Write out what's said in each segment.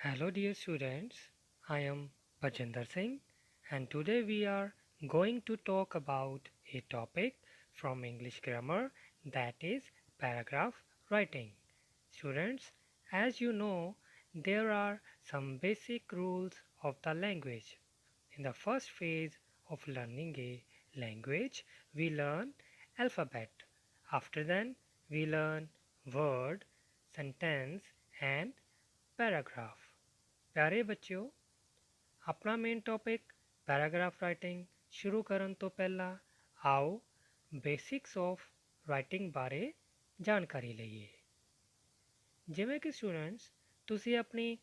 Hello dear students, I am Bajinder Singh and today we are going to talk about a topic from English grammar, that is paragraph writing. Students, as you know, there are some basic rules of the language. In the first phase of learning a language, we learn alphabet. After that, we learn word, sentence and paragraph. ਪਿਆਰੇ ਬੱਚਿਓ, ਆਪਣਾ main topic paragraph writing ਸ਼ੁਰੂ ਕਰਨ ਤੋਂ ਪਹਿਲਾਂ ਆਓ basics of writing ਬਾਰੇ ਜਾਣਕਾਰੀ ਲਈਏ। ਜਿਵੇਂ ਕਿ ਸਟੂਡੈਂਟਸ ਤੁਸੀਂ ਆਪਣੀ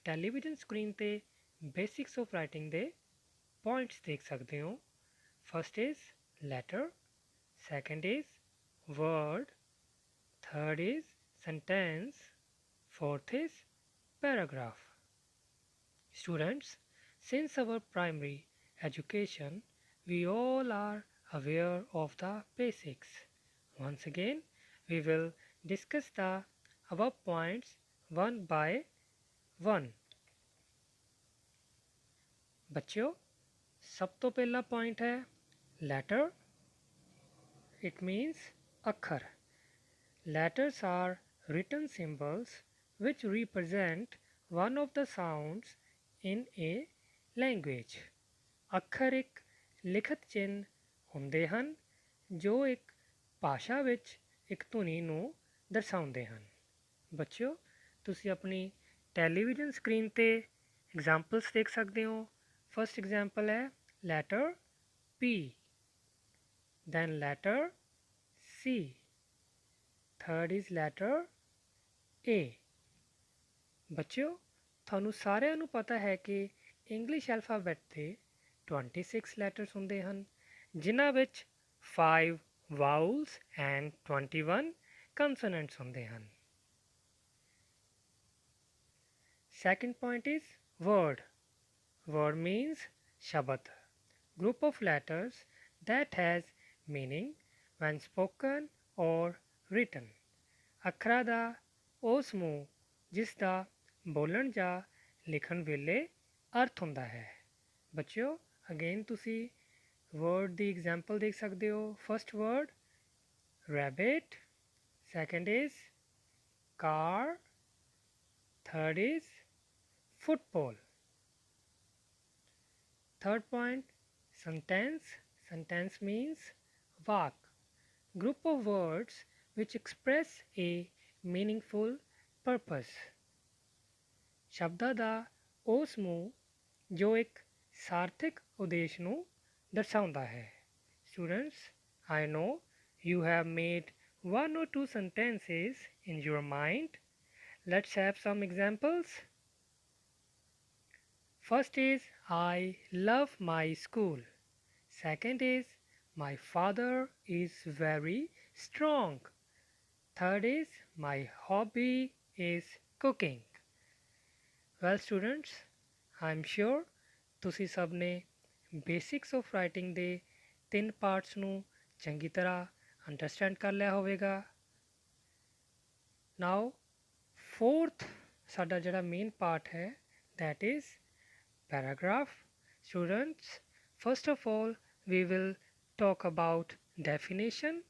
ਟੈਲੀਵਿਜ਼ਨ ਸਕਰੀਨ ਤੇ ਬੇਸਿਕਸ ਆਫ ਰਾਈਟਿੰਗ ਦੇ ਪੁਆਇੰਟਸ ਦੇਖ ਸਕਦੇ ਹੋ। First is letter, second is word, third is sentence, fourth is paragraph. Students, since our primary education, we all are aware of the basics. Once again, we will discuss the above points one by one. बच्चों, सब तो पहला point है letter. It means अक्षर. Letters are written symbols which represent one of the sounds in a language. ਅੱਖਰ ਇੱਕ ਲਿਖਤ ਚਿੰਨ੍ਹ ਹੁੰਦੇ ਹਨ ਜੋ ਇੱਕ ਭਾਸ਼ਾ ਵਿੱਚ ਇੱਕ ਧੁਨੀ ਨੂੰ ਦਰਸਾਉਂਦੇ ਹਨ। ਬੱਚਿਓ, ਤੁਸੀਂ ਆਪਣੀ ਟੈਲੀਵਿਜ਼ਨ ਸਕਰੀਨ ਤੇ ਐਗਜ਼ਾਮਪਲਸ ਦੇਖ ਸਕਦੇ ਹੋ। ਫਸਟ ਐਗਜ਼ਾਮਪਲ ਹੈ letter P, then letter C, third is letter A. ਬੱਚਿਓ, ਤੁਹਾਨੂੰ ਸਾਰਿਆਂ ਨੂੰ ਪਤਾ ਹੈ ਕਿ ਇੰਗਲਿਸ਼ ਐਲਫਾਬੈਟ ਦੇ 26 ਲੈਟਰਸ ਹੁੰਦੇ ਹਨ ਜਿਨ੍ਹਾਂ ਵਿੱਚ 5 ਵਾਊਲਸ ਐਂਡ 21 ਕੰਸੋਨੈਂਟਸ ਹੁੰਦੇ ਹਨ। Second point is word. Word means Shabad, group of letters that has meaning when spoken or written. ਅੱਖਰਾਂ ਦਾ ਉਹ ਸਮੂਹ ਜਿਸ ਦਾ ਬੋਲਣ ਜਾਂ ਲਿਖਣ ਵੇਲੇ ਅਰਥ ਹੁੰਦਾ ਹੈ। ਬੱਚਿਓ, ਅਗੇਨ ਤੁਸੀਂ ਵਰਡ ਦੀ ਐਗਜ਼ਾਮਪਲ ਦੇਖ ਸਕਦੇ ਹੋ। First word rabbit, second is car, third is football. Third point, sentence. Sentence means vak, group of words which express a meaningful purpose. ਸ਼ਬਦਾਂ ਦਾ ਉਹ ਸਮੂਹ ਜੋ ਇੱਕ ਸਾਰਥਿਕ ਉਦੇਸ਼ ਨੂੰ ਦਰਸਾਉਂਦਾ ਹੈ। Students, I know you have made one or two sentences in your mind. Let's have some examples. First is I love my school. Second is my father is very strong. Third is my hobby is cooking. Well students, I am sure ਤੁਸੀਂ ਸਭ ਨੇ basics of writing ਦੇ 3 parts ਨੂੰ ਚੰਗੀ ਤਰ੍ਹਾਂ understand ਕਰ ਲਿਆ ਹੋਵੇਗਾ। ਨਾਓ ਫੋਰਥ ਸਾਡਾ ਜਿਹੜਾ ਮੇਨ ਪਾਰਟ ਹੈ that is paragraph. Students, first of all we will talk about definition.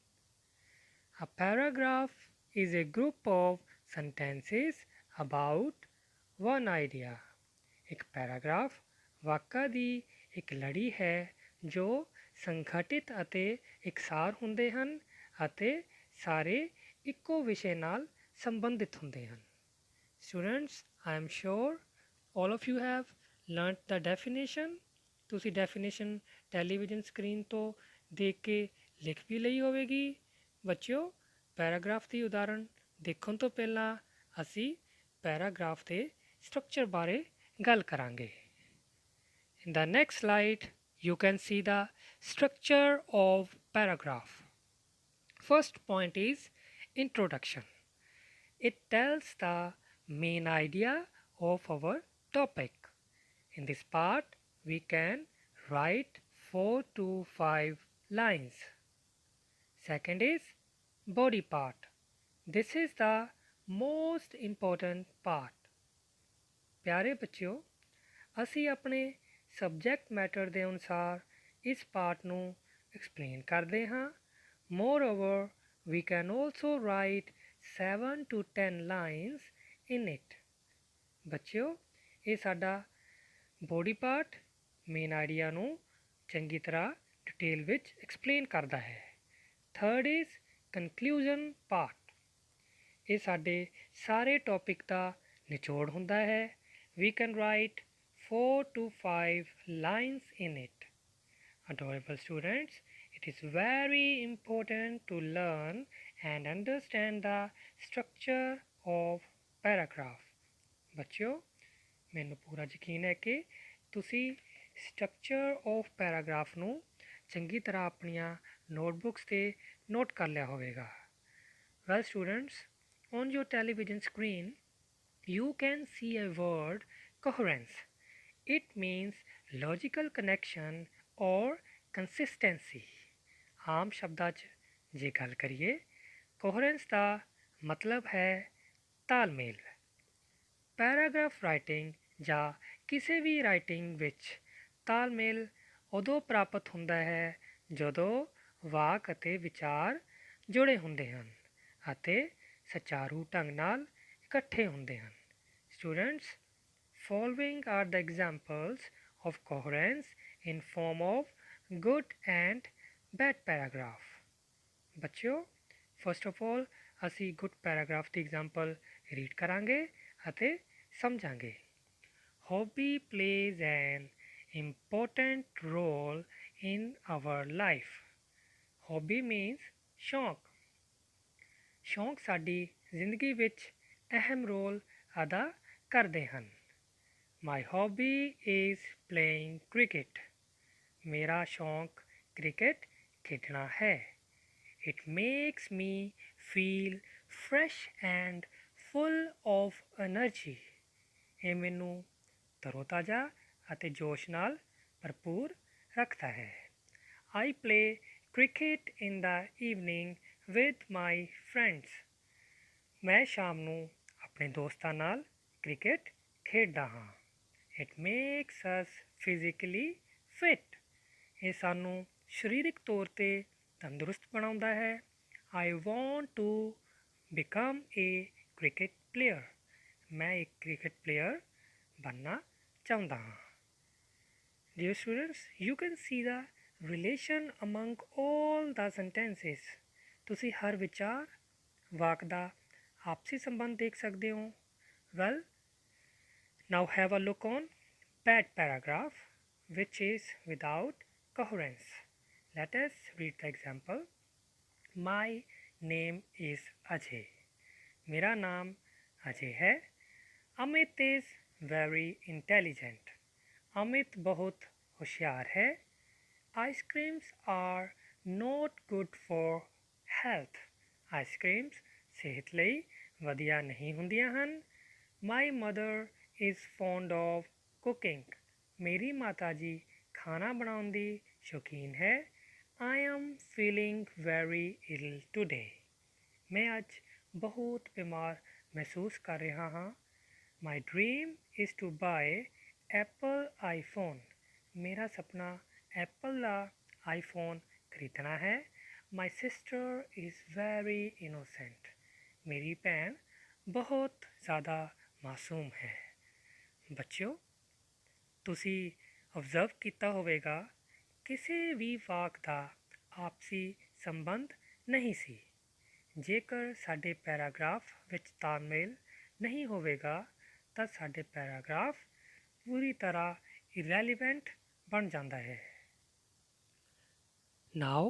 A paragraph is a group of sentences about one idea. ਇੱਕ ਪੈਰਾਗ੍ਰਾਫ ਵਾਕਾਂ ਦੀ ਇੱਕ ਲੜੀ ਹੈ ਜੋ ਸੰਗਠਿਤ ਅਤੇ ਇਕਸਾਰ ਹੁੰਦੇ ਹਨ ਅਤੇ ਸਾਰੇ ਇੱਕੋ ਵਿਸ਼ੇ ਨਾਲ ਸੰਬੰਧਿਤ ਹੁੰਦੇ ਹਨ। Students, I am sure all of you have learnt the definition. ਤੁਸੀਂ ਡੈਫੀਨੇਸ਼ਨ ਟੈਲੀਵਿਜ਼ਨ ਸਕਰੀਨ ਤੋਂ ਦੇਖ ਕੇ ਲਿਖ ਵੀ ਲਈ ਹੋਵੇਗੀ। ਬੱਚਿਓ, ਪੈਰਾਗ੍ਰਾਫ ਦੀ ਉਦਾਹਰਣ ਦੇਖਣ ਤੋਂ ਪਹਿਲਾਂ ਅਸੀਂ ਪੈਰਾਗ੍ਰਾਫ ਦੇ ਸਟਰਕਚਰ ਬਾਰੇ ਗੱਲ ਕਰਾਂਗੇ। In the next slide, you can see the structure of paragraph. First point is introduction. It tells the main idea of our topic. In this part, we can write 4 to 5 lines. Second is body part. This is the most important part. प्यारे बच्चों, ਅਸੀਂ ਆਪਣੇ subject matter ਦੇ ਅਨੁਸਾਰ ਇਸ part ਨੂੰ explain ਕਰਦੇ ਹਾਂ। Moreover we can also write 7 to 10 lines in it। ਬੱਚਿਓ, ਇਹ ਸਾਡਾ ਬੋਡੀ ਪਾਰਟ ਮੇਨ ਆਈਡੀਆ ਨੂੰ ਚੰਗੀ ਤਰ੍ਹਾਂ ਡਿਟੇਲ ਵਿੱਚ ਐਕਸਪਲੇਨ ਕਰਦਾ ਹੈ। Third is conclusion part. ਇਹ ਸਾਡੇ ਸਾਰੇ ਟੌਪਿਕ ਦਾ ਨਿਚੋੜ ਹੁੰਦਾ ਹੈ। We can write 4 to 5 lines in it। Adorable students, it is very important to learn and understand the structure of paragraph। ਬੱਚਿਓ, ਮੈਨੂੰ ਪੂਰਾ ਯਕੀਨ ਹੈ ਕਿ ਤੁਸੀਂ ਸਟਰਕਚਰ ਆਫ ਪੈਰਾਗ੍ਰਾਫ ਨੂੰ ਚੰਗੀ ਤਰ੍ਹਾਂ ਆਪਣੀਆਂ ਨੋਟਬੁੱਕਸ 'ਤੇ ਨੋਟ ਕਰ ਲਿਆ ਹੋਵੇਗਾ। Well students, on your television screen you can see a word coherence। It means logical connection or consistency। ਆਮ ਸ਼ਬਦਾਂ 'ਚ ਜੇ ਗੱਲ ਕਰੀਏ, ਕੋਹਰੈਂਸ ਦਾ ਮਤਲਬ ਹੈ ਤਾਲਮੇਲ। ਪੈਰਾਗ੍ਰਾਫ ਰਾਈਟਿੰਗ ਜਾਂ ਕਿਸੇ ਵੀ ਰਾਈਟਿੰਗ ਵਿੱਚ ਤਾਲਮੇਲ ਉਦੋਂ ਪ੍ਰਾਪਤ ਹੁੰਦਾ ਹੈ ਜਦੋਂ ਵਾਕ ਅਤੇ ਵਿਚਾਰ ਜੁੜੇ ਹੁੰਦੇ ਹਨ ਅਤੇ ਸੁਚਾਰੂ ਢੰਗ ਨਾਲ ਇਕੱਠੇ ਹੁੰਦੇ ਹਨ। Students, following are the examples of coherence in form of good and bad paragraph। ਬੱਚਿਓ, ਫਸਟ ਆਫ ਆਲ ਅਸੀਂ ਗੁੱਡ ਪੈਰਾਗ੍ਰਾਫ ਦੀ ਐਗਜ਼ਾਮਪਲ ਰੀਡ ਕਰਾਂਗੇ ਅਤੇ ਸਮਝਾਂਗੇ। Hobby plays an important role in our life। Hobby means ਸ਼ੌਂਕ। ਸ਼ੌਂਕ ਸਾਡੀ ਜ਼ਿੰਦਗੀ ਵਿੱਚ ਅਹਿਮ ਰੋਲ ਅਦਾ ਕਰਦੇ ਹਨ। My hobby is playing cricket। ਮੇਰਾ ਸ਼ੌਂਕ ਕ੍ਰਿਕਟ ਖੇਡਣਾ ਹੈ। It makes me feel fresh and full of energy। ਇਹ ਮੈਨੂੰ ਤਰੋਤਾਜ਼ਾ ਅਤੇ ਜੋਸ਼ ਨਾਲ ਭਰਪੂਰ ਰੱਖਦਾ ਹੈ। I play cricket in the evening with my friends। ਮੈਂ ਸ਼ਾਮ ਨੂੰ ਆਪਣੇ ਦੋਸਤਾਂ ਨਾਲ ਕ੍ਰਿਕਟ ਖੇਡਦਾ ਹਾਂ। It makes us physically fit। ਇਹ ਸਾਨੂੰ ਸਰੀਰਕ ਤੌਰ 'ਤੇ ਤੰਦਰੁਸਤ ਬਣਾਉਂਦਾ ਹੈ। I want to become a cricket player। ਮੈਂ ਇੱਕ ਕ੍ਰਿਕਟ ਪਲੇਅਰ ਬਣਨਾ ਚਾਹੁੰਦਾ ਹਾਂ। Dear students, you can see the relation among all the sentences। ਤੁਸੀਂ ਹਰ ਵਿਚਾਰ ਵਾਕ ਦਾ ਆਪਸੀ ਸੰਬੰਧ ਦੇਖ ਸਕਦੇ ਹੋ। Well, now have a look on bad paragraph which is without coherence। Let us read the example। My name is Ajay। मेरा नाम अजय है। Amit is very intelligent। Amit बहुत होशियार है। Ice-creams are not good for health। Ice creams सेहत ਲਈ ਵਧੀਆ ਨਹੀਂ ਹੁੰਦੀਆਂ ਹਨ। My mother is fond of cooking। ਮੇਰੀ ਮਾਤਾ ਜੀ ਖਾਣਾ ਬਣਾਉਣ ਦੀ ਸ਼ੌਕੀਨ ਹੈ। I am feeling very ill today। ਮੈਂ ਅੱਜ ਬਹੁਤ ਬਿਮਾਰ ਮਹਿਸੂਸ ਕਰ ਰਿਹਾ ਹਾਂ। My dream is to buy Apple iPhone। ਮੇਰਾ ਸੁਪਨਾ ਐਪਲ ਦਾ ਆਈਫੋਨ ਖਰੀਦਣਾ ਹੈ। My sister is very innocent। ਮੇਰੀ ਭੈਣ ਬਹੁਤ ਜ਼ਿਆਦਾ ਮਾਸੂਮ ਹੈ। ਬੱਚਿਓ, ਤੁਸੀਂ ਓਬਜ਼ਰਵ ਕੀਤਾ ਹੋਵੇਗਾ ਕਿਸੇ ਵੀ ਵਾਕ ਦਾ ਆਪਸੀ ਸੰਬੰਧ ਨਹੀਂ ਸੀ। ਜੇਕਰ ਸਾਡੇ ਪੈਰਾਗ੍ਰਾਫ ਵਿੱਚ ਤਾਲਮੇਲ ਨਹੀਂ ਹੋਵੇਗਾ ਤਾਂ ਸਾਡੇ ਪੈਰਾਗ੍ਰਾਫ ਪੂਰੀ ਤਰ੍ਹਾਂ ਇਰੈਲੀਵੈਂਟ ਬਣ ਜਾਂਦਾ ਹੈ। Now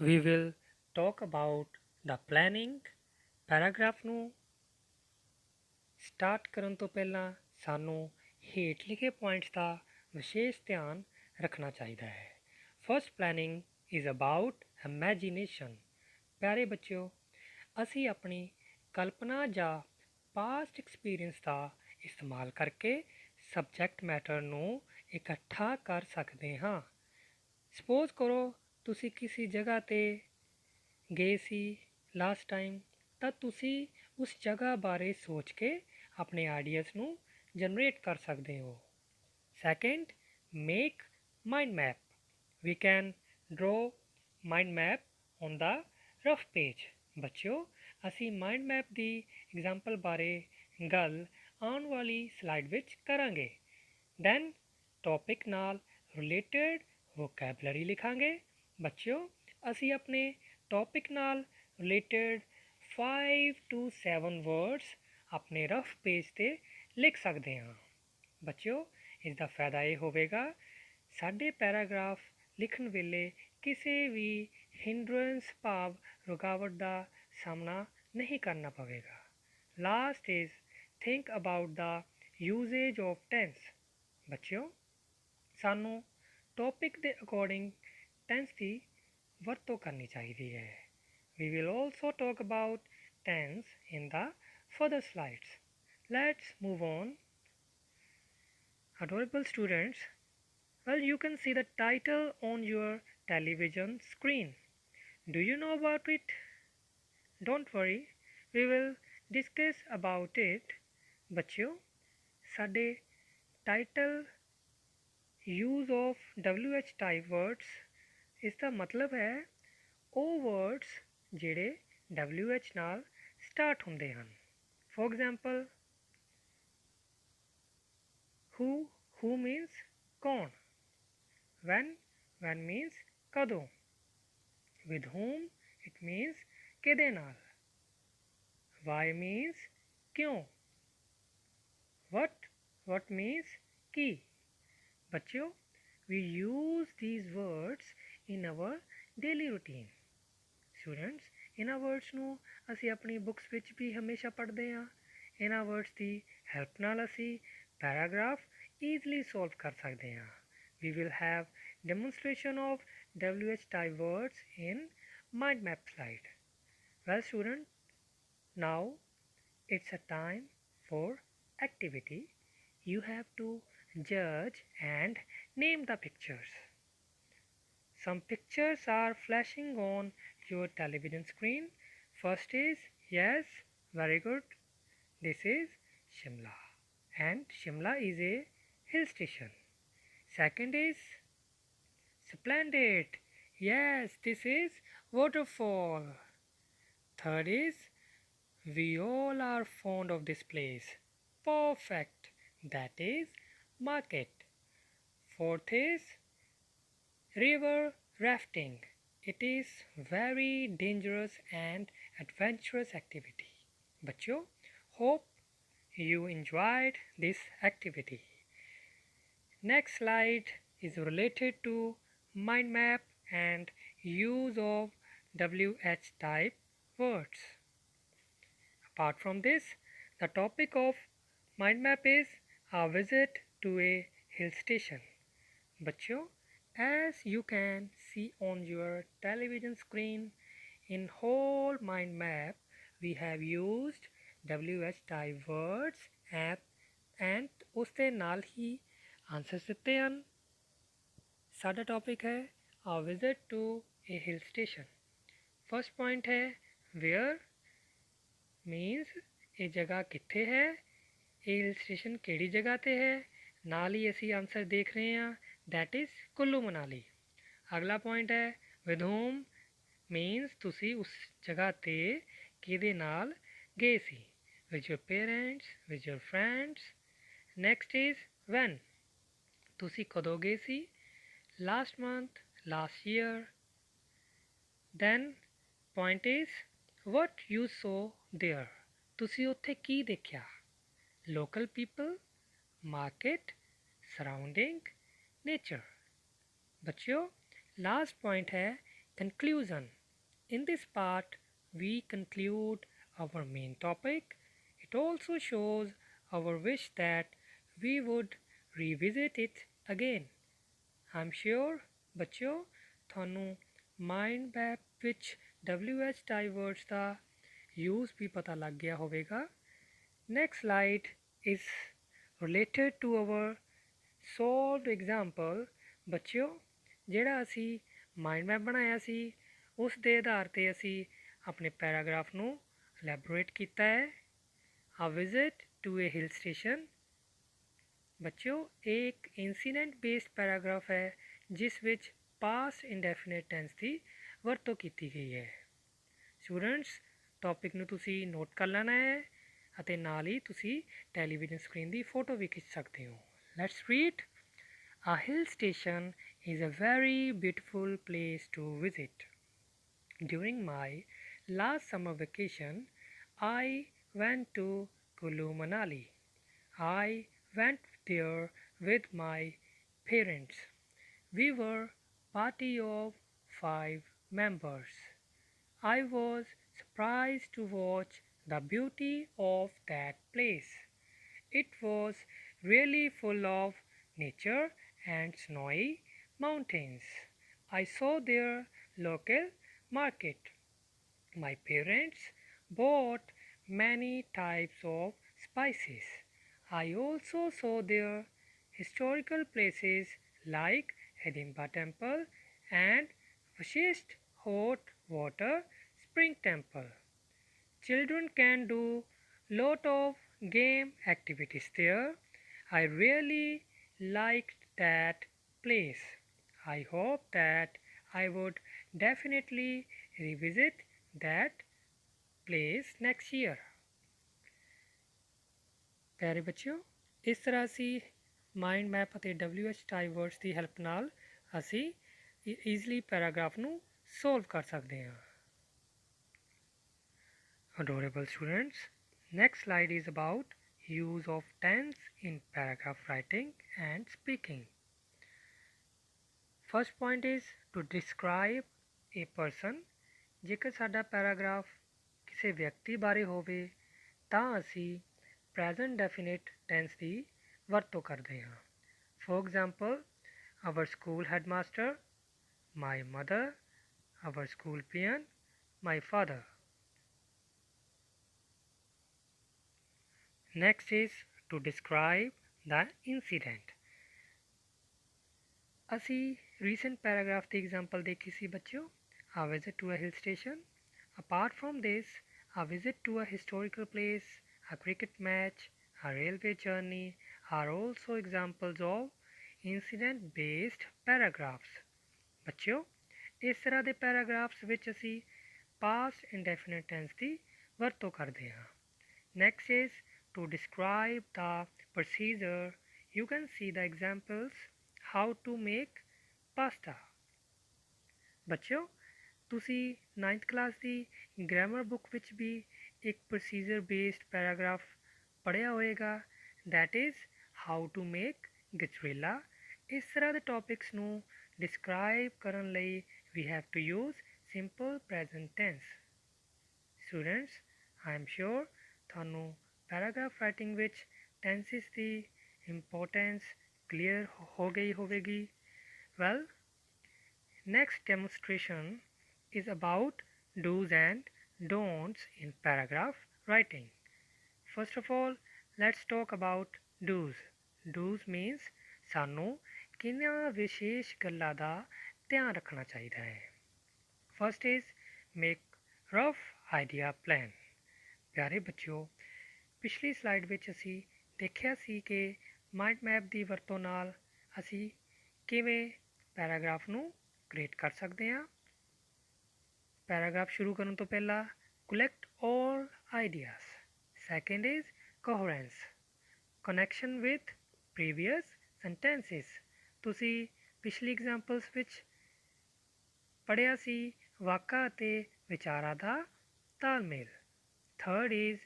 we will talk about the planning। Paragraph ਨੂੰ ਸਟਾਰਟ ਕਰਨ ਤੋਂ ਪਹਿਲਾਂ ਸਾਨੂੰ ਹੇਠ ਲਿਖੇ ਪੁਆਇੰਟਸ ਦਾ ਵਿਸ਼ੇਸ਼ ਧਿਆਨ ਰੱਖਣਾ ਚਾਹੀਦਾ ਹੈ। First planning is about imagination. ਪਿਆਰੇ ਬੱਚਿਓ, ਅਸੀਂ ਆਪਣੀ ਕਲਪਨਾ ਜਾਂ ਪਾਸਟ ਐਕਸਪੀਰੀਅੰਸ ਦਾ ਇਸਤੇਮਾਲ ਕਰਕੇ ਸਬਜੈਕਟ ਮੈਟਰ ਨੂੰ ਇਕੱਠਾ ਕਰ ਸਕਦੇ ਹਾਂ। ਸਪੋਜ਼ ਕਰੋ ਤੁਸੀਂ ਕਿਸੇ ਜਗ੍ਹਾ 'ਤੇ ਗਏ ਸੀ ਲਾਸਟ ਟਾਈਮ, ਤਾਂ ਤੁਸੀਂ ਉਸ ਜਗ੍ਹਾ ਬਾਰੇ ਸੋਚ ਕੇ ਆਪਣੇ ਆਈਡੀਆਸ ਨੂੰ ਜਨਰੇਟ ਕਰ ਸਕਦੇ ਹੋ। Second, make mind map. We can draw mind map on the rough page. ਬੱਚਿਓ, ਅਸੀਂ ਮਾਈਂਡ ਮੈਪ ਦੀ ਐਗਜ਼ਾਮਪਲ ਬਾਰੇ ਗੱਲ ਆਉਣ ਵਾਲੀ ਸਲਾਈਡ ਵਿੱਚ ਕਰਾਂਗੇ। ਦੈਨ ਟੌਪਿਕ ਨਾਲ ਰਿਲੇਟਡ ਵੋਕੈਬਲਰੀ ਲਿਖਾਂਗੇ। ਬੱਚਿਓ, ਅਸੀਂ ਆਪਣੇ ਟੌਪਿਕ ਨਾਲ ਰਿਲੇਟਡ 5 to 7 ਵਰਡਸ ਆਪਣੇ ਰਫ ਪੇਜ 'ਤੇ ਲਿਖ ਸਕਦੇ ਹਾਂ। ਬੱਚਿਓ, ਇਸ ਦਾ ਫਾਇਦਾ ਇਹ ਹੋਵੇਗਾ, ਸਾਡੇ ਪੈਰਾਗ੍ਰਾਫ ਲਿਖਣ ਵੇਲੇ ਕਿਸੇ ਵੀ ਹਿੰਡਰੈਂਸ ਭਾਵ ਰੁਕਾਵਟ ਦਾ ਸਾਹਮਣਾ ਨਹੀਂ ਕਰਨਾ ਪਵੇਗਾ। Last is think about the usage of tense. ਬੱਚਿਓ, ਸਾਨੂੰ ਟੌਪਿਕ ਦੇ ਅਕੋਰਡਿੰਗ ਟੈਂਸ ਦੀ ਵਰਤੋਂ ਕਰਨੀ ਚਾਹੀਦੀ ਹੈ। We will also talk about tense in the further slides. Let's move on. Adorable students, well, you can see the title on your television screen. Do you know about it? Don't worry, we will discuss about it. ਬੱਚਿਓ, ਸਾਡੇ title use of WH type words ਇਸ ਦਾ ਮਤਲਬ ਹੈ ਉਹ words ਜਿਹੜੇ WH ਨਾਲ start ਹੁੰਦੇ ਹਨ। For example, who means ਕੌਣ। when means ਕਦੋਂ। with whom it means ਕਿਹਦੇ ਨਾਲ। why means ਕਿਉਂ। what means ਕੀ। ਬੱਚਿਓ, we use these words in our daily routine. Students, ਇਹਨਾਂ ਵਰਡਸ ਨੂੰ ਅਸੀਂ ਆਪਣੀ ਬੁੱਕਸ ਵਿੱਚ ਵੀ ਹਮੇਸ਼ਾ ਪੜ੍ਹਦੇ ਹਾਂ। ਇਹਨਾਂ ਵਰਡਸ ਦੀ ਹੈਲਪ ਨਾਲ ਅਸੀਂ ਪੈਰਾਗ੍ਰਾਫ ਈਜ਼ਲੀ ਸੋਲਵ ਕਰ ਸਕਦੇ ਹਾਂ। We will have demonstration of WH type words in mind map slide. Well, student, now it's a time for activity. You have to judge and name the pictures. Some pictures are flashing on your television screen. First is, yes, very good, this is Shimla, and Shimla is a hill station. Second is splendid, yes, this is waterfall. Third is, we all are fond of this place. Perfect, that is market. Fourth is river rafting. It is very dangerous and adventurous activity. बच्चों, hope you enjoyed this activity. Next slide is related to mind map and use of WH type words. Apart from this, the topic of mind map is a visit to a hill station. बच्चों, as you can see on your television screen, in whole mind map we have used WH type words and ਉਸਦੇ ਨਾਲ ਹੀ answers ਦਿੱਤੇ ਹਨ। ਸਾਡਾ topic ਹੈ a visit to a hill station. First point ਹੈ where means ਇਹ ਜਗ੍ਹਾ ਕਿੱਥੇ ਹੈ, ਇਹ ਹਿਲ ਸਟੇਸ਼ਨ ਕਿਹੜੀ ਜਗ੍ਹਾ 'ਤੇ ਹੈ। ਨਾਲ ਹੀ ਅਸੀਂ ਆਨਸਰ ਦੇਖ ਰਹੇ ਹਾਂ, that is ਕੁੱਲੂ ਮਨਾਲੀ। ਅਗਲਾ ਪੁਆਇੰਟ ਹੈ with whom means ਤੁਸੀਂ ਉਸ ਜਗ੍ਹਾ 'ਤੇ ਕਿਹਦੇ ਨਾਲ ਗਏ ਸੀ, with your parents, with your friends. Next is when, ਤੁਸੀਂ ਕਦੋਂ ਗਏ ਸੀ, last month, last year. Then point is what you saw there, ਤੁਸੀਂ ਉੱਥੇ ਕੀ ਦੇਖਿਆ, local people, market, surrounding, nature. बच्चों, last point है conclusion. In this part we conclude our main topic. It also shows our wish that we would revisit it again. I'm sure बच्चों ਤੁਹਾਨੂੰ mind map ਵਿੱਚ WH type words ਦਾ use ਵੀ ਪਤਾ ਲੱਗ ਗਿਆ ਹੋਵੇਗਾ। Next slide is related to our solved example. ਬੱਚਿਓ, ਜਿਹੜਾ ਅਸੀਂ ਮਾਈਂਡ ਮੈਪ ਬਣਾਇਆ ਸੀ ਉਸ ਦੇ ਆਧਾਰ 'ਤੇ ਅਸੀਂ ਆਪਣੇ ਪੈਰਾਗ੍ਰਾਫ ਨੂੰ ਇਲੈਬੋਰੇਟ ਕੀਤਾ ਹੈ। A visit to a hill station. ਬੱਚਿਓ ਇਹ ਇੱਕ ਇੰਸੀਡੈਂਟ ਬੇਸਡ ਪੈਰਾਗ੍ਰਾਫ ਹੈ ਜਿਸ ਵਿੱਚ ਪਾਸਟ ਇੰਡੈਫੀਨਿਟ ਟੈਂਸ ਦੀ ਵਰਤੋਂ ਕੀਤੀ ਗਈ ਹੈ। ਸਟੂਡੈਂਟਸ ਟੌਪਿਕ ਨੂੰ ਤੁਸੀਂ ਨੋਟ ਕਰ ਲੈਣਾ ਹੈ ਅਤੇ ਨਾਲ ਹੀ ਤੁਸੀਂ ਟੈਲੀਵਿਜ਼ਨ ਸਕਰੀਨ ਦੀ ਫੋਟੋ ਵੀ ਖਿੱਚ ਸਕਦੇ ਹੋ। Let's read. A hill station is a very beautiful place to visit. During my last summer vacation, I went to Kulu Manali. I went there with my parents. We were party of 5 members. I was surprised to watch the beauty of that place. It was really full of nature and snowy mountains. I saw their local market. My parents bought many types of spices. I also saw their historical places like Edinburgh Temple and Vashist Hot Water Spring Temple. Children can do lot of game activities there. I really liked that place. I hope that I would definitely revisit that place next year. ਪਿਆਰੇ ਬੱਚਿਓ, ਇਸ ਤਰ੍ਹਾਂ ਅਸੀਂ mind map ਅਤੇ WH type words ਦੀ help ਨਾਲ ਅਸੀਂ easily paragraph ਨੂੰ solve ਕਰ ਸਕਦੇ ਹਾਂ। Adorable students, next slide is about use of tense in paragraph writing and speaking. First point is to describe a person. ਜੇਕਰ ਸਾਡਾ ਪੈਰਾਗ੍ਰਾਫ ਕਿਸੇ ਵਿਅਕਤੀ ਬਾਰੇ ਹੋਵੇ ਤਾਂ ਅਸੀਂ ਪ੍ਰੈਜ਼ੈਂਟ ਡੈਫੀਨਿਟ ਟੈਂਸ ਦੀ ਵਰਤੋਂ ਕਰਦੇ ਹਾਂ। For example, our school headmaster, my mother, our school peon, my father. Next is to describe the incident. ਅਸੀਂ ਰੀਸੈਂਟ ਪੈਰਾਗ੍ਰਾਫ ਦੀ ਐਗਜ਼ਾਮਪਲ ਦੇਖੀ ਸੀ ਬੱਚਿਓ, a visit to a hill station. Apart from this, a visit to a historical place, a cricket match, a railway journey are also examples of incident based paragraphs. ਬੱਚਿਓ, ਇਸ ਤਰ੍ਹਾਂ ਦੇ paragraphs ਵਿੱਚ ਅਸੀਂ past indefinite tense ਦੀ ਵਰਤੋਂ ਕਰਦੇ ਹਾਂ। Next is to describe the procedure. You can see the examples how to make pasta. ਬੱਚਿਓ, ਤੁਸੀਂ 9th ਕਲਾਸ ਦੀ ਗ੍ਰਾਮਰ ਬੁੱਕ ਵਿੱਚ ਵੀ ਇੱਕ ਪ੍ਰੋਸੀਜਰ ਬੇਸਡ ਪੈਰਾਗ੍ਰਾਫ ਪੜ੍ਹਿਆ ਹੋਏਗਾ, that is how to make gajrela. ਇਸ ਤਰ੍ਹਾਂ ਦੇ ਟੌਪਿਕਸ ਨੂੰ ਡਿਸਕ੍ਰਾਈਬ ਕਰਨ ਲਈ ਵੀ have to use simple present tense. Students, I am sure ਤੁਹਾਨੂੰ ਪੈਰਾਗ੍ਰਾਫ ਰਾਈਟਿੰਗ ਵਿੱਚ ਟੈਂਸਿਸ ਦੀ ਇੰਪੋਰਟੈਂਸ clear हो गई होगी। Well, next demonstration is about do's and don'ts in paragraph writing. First of all, let's talk about do's. Do's means ਸਾਨੂੰ ਕਿਹਨਾਂ ਵਿਸ਼ੇਸ਼ ਗੱਲਾਂ ਦਾ ਧਿਆਨ ਰੱਖਣਾ ਚਾਹੀਦਾ ਹੈ। First is make rough idea plan. ਪਿਆਰੇ ਬੱਚਿਓ, ਪਿਛਲੀ ਸਲਾਈਡ ਵਿੱਚ ਅਸੀਂ ਦੇਖਿਆ ਸੀ ਕਿ ਮਾਈਂਡ ਮੈਪ ਦੀ ਵਰਤੋਂ ਨਾਲ ਅਸੀਂ ਕਿਵੇਂ ਪੈਰਾਗ੍ਰਾਫ ਨੂੰ ਕ੍ਰੀਏਟ ਕਰ ਸਕਦੇ ਹਾਂ। ਪੈਰਾਗ੍ਰਾਫ ਸ਼ੁਰੂ ਕਰਨ ਤੋਂ ਪਹਿਲਾਂ collect all ideas. Second is coherence, connection with previous sentences. ਤੁਸੀਂ ਪਿਛਲੀ ਐਗਜ਼ਾਮਪਲਸ ਵਿੱਚ ਪੜ੍ਹਿਆ ਸੀ ਵਾਕਾਂ ਅਤੇ ਵਿਚਾਰਾਂ ਦਾ ਤਾਲਮੇਲ। Third is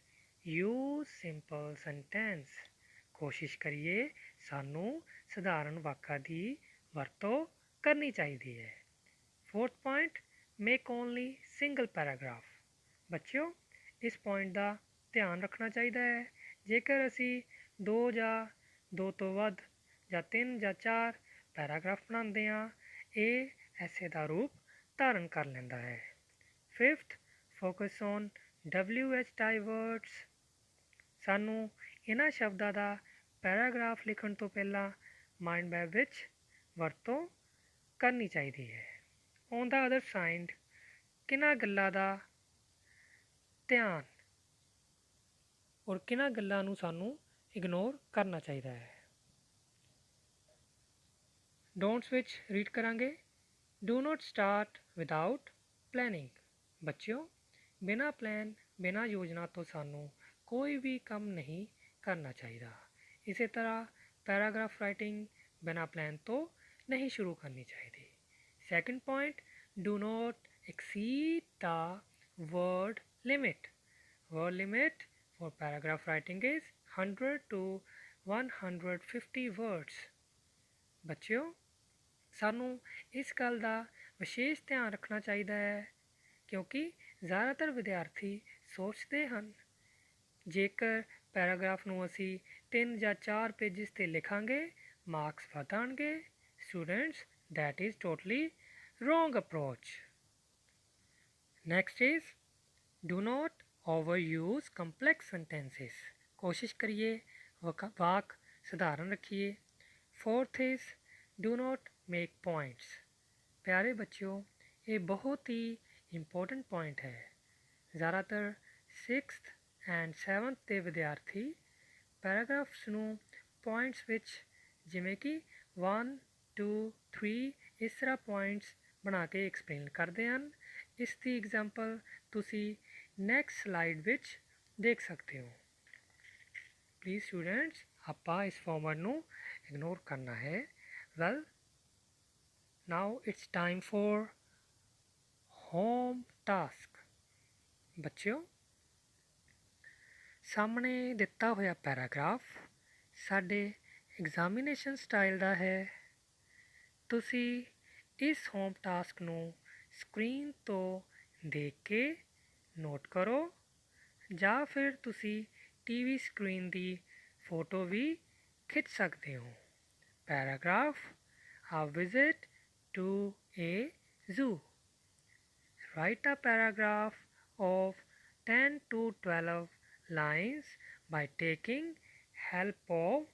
use simple sentence. ਕੋਸ਼ਿਸ਼ ਕਰੀਏ ਸਾਨੂੰ ਸਧਾਰਨ ਵਾਕਾਂ ਦੀ ਵਰਤੋਂ ਕਰਨੀ ਚਾਹੀਦੀ ਹੈ। Fourth point, make only single paragraph. ਬੱਚਿਓ, ਇਸ ਪੁਆਇੰਟ ਦਾ ਧਿਆਨ ਰੱਖਣਾ ਚਾਹੀਦਾ ਹੈ। ਜੇਕਰ ਅਸੀਂ 2 ਜਾਂ 2 ਤੋਂ ਵੱਧ ਜਾਂ 3 ਜਾਂ 4 ਪੈਰਾਗ੍ਰਾਫ ਬਣਾਉਂਦੇ ਹਾਂ, ਇਹ ਐਸੇ ਦਾ ਰੂਪ ਧਾਰਨ ਕਰ ਲੈਂਦਾ ਹੈ। Fifth, focus on WH type words. ਸਾਨੂੰ ਇਹਨਾਂ ਸ਼ਬਦਾਂ ਦਾ ਪੈਰਾਗ੍ਰਾਫ ਲਿਖਣ ਤੋਂ ਪਹਿਲਾਂ ਮਾਈਂਡ ਮੈਪ ਵਿੱਚ ਵਰਤੋਂ ਕਰਨੀ ਚਾਹੀਦੀ ਹੈ। ਔਨ ਦਾ ਅਦਰ ਸਾਈਡ, ਕਿਹਨਾਂ ਗੱਲਾਂ ਦਾ ਧਿਆਨ ਔਰ ਕਿਹਨਾਂ ਗੱਲਾਂ ਨੂੰ ਸਾਨੂੰ ਇਗਨੋਰ ਕਰਨਾ ਚਾਹੀਦਾ ਹੈ। ਡੋਂਟਸ ਵਿੱਚ ਰੀਡ ਕਰਾਂਗੇ। Do not start without planning. ਬੱਚਿਓ, ਬਿਨਾਂ ਪਲਾਨ ਬਿਨਾਂ ਯੋਜਨਾ ਤੋਂ ਸਾਨੂੰ ਕੋਈ ਵੀ ਕੰਮ ਨਹੀਂ ਕਰਨਾ ਚਾਹੀਦਾ। ਇਸੇ ਤਰ੍ਹਾਂ ਪੈਰਾਗ੍ਰਾਫ ਰਾਈਟਿੰਗ ਬਿਨਾਂ ਪਲਾਨ ਤੋਂ ਨਹੀਂ ਸ਼ੁਰੂ ਕਰਨੀ ਚਾਹੀਦੀ। Second point, do not exceed the word limit. Word limit for paragraph writing is 100 to 150 words. ਬੱਚਿਓ, ਸਾਨੂੰ ਇਸ ਗੱਲ ਦਾ ਵਿਸ਼ੇਸ਼ ਧਿਆਨ ਰੱਖਣਾ ਚਾਹੀਦਾ ਹੈ ਕਿਉਂਕਿ ਜ਼ਿਆਦਾਤਰ ਵਿਦਿਆਰਥੀ ਸੋਚਦੇ ਹਨ ਜੇਕਰ ਪੈਰਾਗ੍ਰਾਫ ਨੂੰ ਅਸੀਂ 3 ਜਾਂ 4 ਪੇਜਿਸ 'ਤੇ ਲਿਖਾਂਗੇ ਮਾਰਕਸ ਵੱਧ ਆਉਣਗੇ। Students, that is totally wrong approach. Next is, do not overuse complex sentences. कोशिश करिए वाक साधारण रखिए। Fourth is, do not make points. प्यारे बच्चों, ये बहुत ही इंपॉर्टेंट पॉइंट है। ज़्यादातर 6th एंड 7th ਦੇ ਵਿਦਿਆਰਥੀ ਪੈਰਾਗ੍ਰਾਫਸ ਨੂੰ ਪੁਆਇੰਟਸ ਵਿੱਚ ਜਿਵੇਂ ਕਿ 1 2 3 ਇਸ ਤਰ੍ਹਾਂ ਪੁਆਇੰਟਸ ਬਣਾ ਕੇ ਐਕਸਪਲੇਨ ਕਰਦੇ ਹਨ। ਇਸ ਦੀ ਐਗਜ਼ਾਮਪਲ ਤੁਸੀਂ ਨੈਕਸਟ ਸਲਾਈਡ ਵਿੱਚ ਦੇਖ ਸਕਦੇ ਹੋ। ਪਲੀਜ਼ ਸਟੂਡੈਂਟਸ, ਆਪਾਂ ਇਸ ਫਾਰਮੈਟ ਨੂੰ ਇਗਨੋਰ ਕਰਨਾ ਹੈ। Well, now it's time for home task. ਬੱਚਿਓ, ਸਾਹਮਣੇ ਦਿੱਤਾ ਹੋਇਆ ਪੈਰਾਗ੍ਰਾਫ ਸਾਡੇ ਐਗਜ਼ਾਮੀਨੇਸ਼ਨ ਸਟਾਈਲ ਦਾ ਹੈ। ਤੁਸੀਂ ਇਸ ਹੋਮ ਟਾਸਕ ਨੂੰ ਸਕਰੀਨ ਤੋਂ ਦੇਖ ਕੇ ਨੋਟ ਕਰੋ ਜਾਂ ਫਿਰ ਤੁਸੀਂ ਟੀਵੀ ਸਕਰੀਨ ਦੀ ਫੋਟੋ ਵੀ ਖਿੱਚ ਸਕਦੇ ਹੋ। Paragraph, a visit to a zoo. Write a paragraph of 10 to 12 lines by taking help of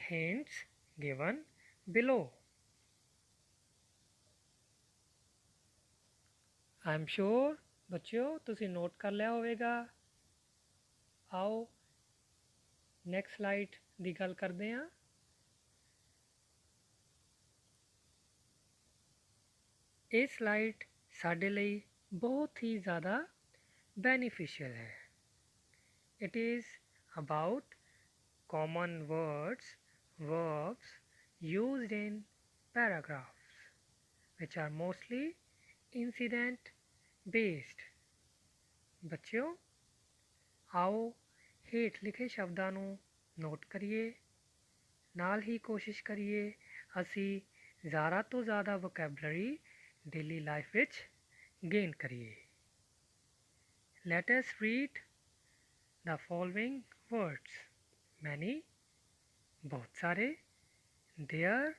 hints given below. I am sure ਬੱਚਿਓ ਤੁਸੀਂ ਨੋਟ ਕਰ ਲਿਆ ਹੋਵੇਗਾ। ਆਓ ਨੈਕਸਟ ਸਲਾਈਡ ਦੀ ਗੱਲ ਕਰਦੇ ਹਾਂ। ਇਹ ਸਲਾਈਡ ਸਾਡੇ ਲਈ ਬਹੁਤ ਹੀ ਜ਼ਿਆਦਾ ਬੈਨੀਫਿਸ਼ੀਅਲ ਹੈ। It is about common words, verbs used in paragraphs, which are mostly incident based. ਬੱਚਿਓ, ਆਓ ਹੇਠ ਲਿਖੇ ਸ਼ਬਦਾਂ ਨੂੰ ਨੋਟ ਕਰੀਏ, ਨਾਲ ਹੀ ਕੋਸ਼ਿਸ਼ ਕਰੀਏ ਅਸੀਂ ਜ਼ਿਆਦਾ ਤੋਂ ਜ਼ਿਆਦਾ ਵੋਕੈਬਲਰੀ ਡੇਲੀ ਲਾਈਫ ਵਿੱਚ ਗੇਨ ਕਰੀਏ। Let us read the following words. Many, बहुत सारे, there,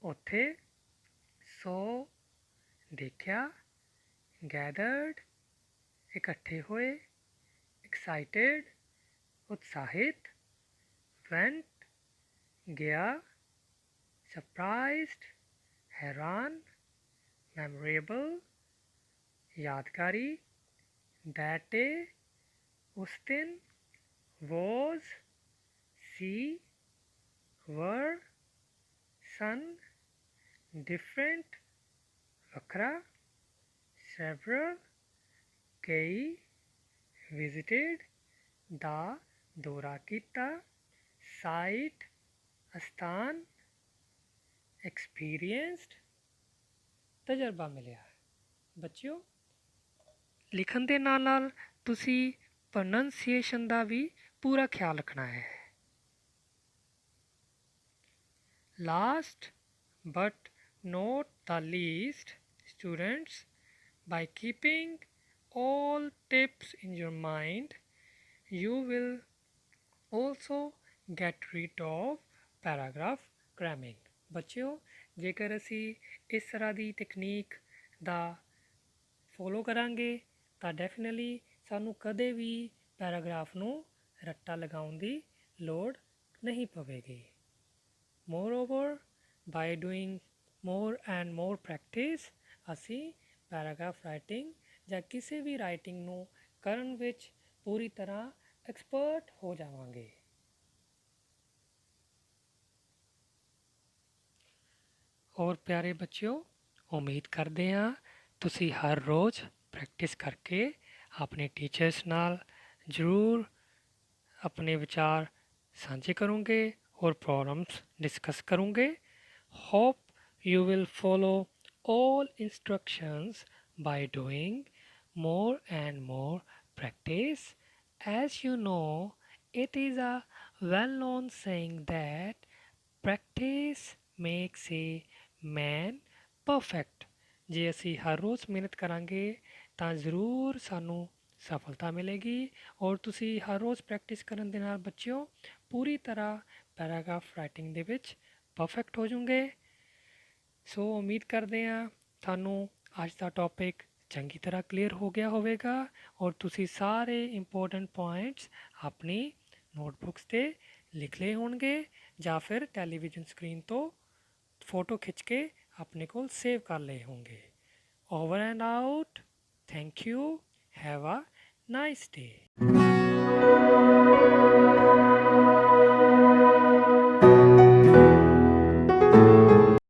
ਉੱਥੇ, so, देखा, gathered, इकट्ठे होए, excited, उत्साहित, went, गया, surprised, हैरान, memorable, यादगारी, that day, उस दिन, was, see, were, sun, different, ਵੱਖਰਾ, several, ਕਈ, visited, ਦਾ ਦੌਰਾ ਕੀਤਾ, site, ਅਸਥਾਨ, experienced, ਤਜਰਬਾ ਮਿਲਿਆ। ਬੱਚਿਓ, ਲਿਖਣ ਦੇ ਨਾਲ ਨਾਲ ਤੁਸੀਂ ਪ੍ਰੋਨੰਸੀਏਸ਼ਨ ਦਾ ਵੀ ਪੂਰਾ ਖਿਆਲ ਰੱਖਣਾ ਹੈ। Last but not the least, students, by keeping all tips in your mind, you will also get rid of paragraph cramming. ਬੱਚਿਓ, ਜੇਕਰ ਅਸੀਂ ਇਸ ਤਰ੍ਹਾਂ ਦੀ ਤਕਨੀਕ ਦਾ ਫੋਲੋ ਕਰਾਂਗੇ ਤਾਂ ਡੈਫੀਨੇਟਲੀ ਸਾਨੂੰ ਕਦੇ ਵੀ ਪੈਰਾਗ੍ਰਾਫ ਨੂੰ ਰੱਟਾ ਲਗਾਉਣ ਦੀ ਲੋੜ ਨਹੀਂ ਪਵੇਗੀ। Moreover, by doing more and more practice, ਅਸੀਂ ਪੈਰਾਗ੍ਰਾਫ ਰਾਈਟਿੰਗ ਜਾਂ ਕਿਸੇ ਵੀ ਰਾਈਟਿੰਗ ਨੂੰ ਕਰਨ ਵਿੱਚ ਪੂਰੀ ਤਰ੍ਹਾਂ ਐਕਸਪਰਟ ਹੋ ਜਾਵਾਂਗੇ। ਔਰ ਪਿਆਰੇ ਬੱਚਿਓ, ਉਮੀਦ ਕਰਦੇ ਹਾਂ ਤੁਸੀਂ ਹਰ ਰੋਜ਼ ਪ੍ਰੈਕਟਿਸ ਕਰਕੇ ਆਪਣੇ ਟੀਚਰਸ ਨਾਲ ਜ਼ਰੂਰ ਆਪਣੇ ਵਿਚਾਰ ਸਾਂਝੇ ਕਰੋਗੇ ਔਰ ਪ੍ਰੋਬਲਮਸ ਡਿਸਕਸ ਕਰੋਗੇ। Hop you will follow all instructions by doing more and more practice. As you know, it is a well known saying that practice makes a man perfect. ਜੇ ਅਸੀਂ ਹਰ ਰੋਜ਼ ਮਿਹਨਤ ਕਰਾਂਗੇ ਤਾਂ ਜ਼ਰੂਰ ਸਾਨੂੰ ਸਫਲਤਾ ਮਿਲੇਗੀ ਔਰ ਤੁਸੀਂ ਹਰ ਰੋਜ਼ ਪ੍ਰੈਕਟਿਸ ਕਰਨ ਦੇ ਨਾਲ ਬੱਚਿਓ ਪੂਰੀ ਤਰ੍ਹਾਂ ਪੈਰਾਗ੍ਰਾਫ ਰਾਈਟਿੰਗ ਦੇ ਵਿੱਚ ਪਰਫੈਕਟ ਹੋ ਜਾਓਗੇ। ਸੋ ਉਮੀਦ ਕਰਦੇ ਹਾਂ ਤੁਹਾਨੂੰ ਅੱਜ ਦਾ ਟੌਪਿਕ ਚੰਗੀ ਤਰ੍ਹਾਂ ਕਲੀਅਰ ਹੋ ਗਿਆ ਹੋਵੇਗਾ ਔਰ ਤੁਸੀਂ ਸਾਰੇ ਇੰਪੋਰਟੈਂਟ ਪੁਆਇੰਟਸ ਆਪਣੀ ਨੋਟਬੁੱਕਸ 'ਤੇ ਲਿਖ ਲਏ ਹੋਣਗੇ ਜਾਂ ਫਿਰ ਟੈਲੀਵਿਜ਼ਨ ਸਕਰੀਨ ਤੋਂ ਫੋਟੋ ਖਿੱਚ ਕੇ ਆਪਣੇ ਕੋਲ ਸੇਵ ਕਰ ਲਏ ਹੋਣਗੇ। Over and out. Thank you. Have a nice day.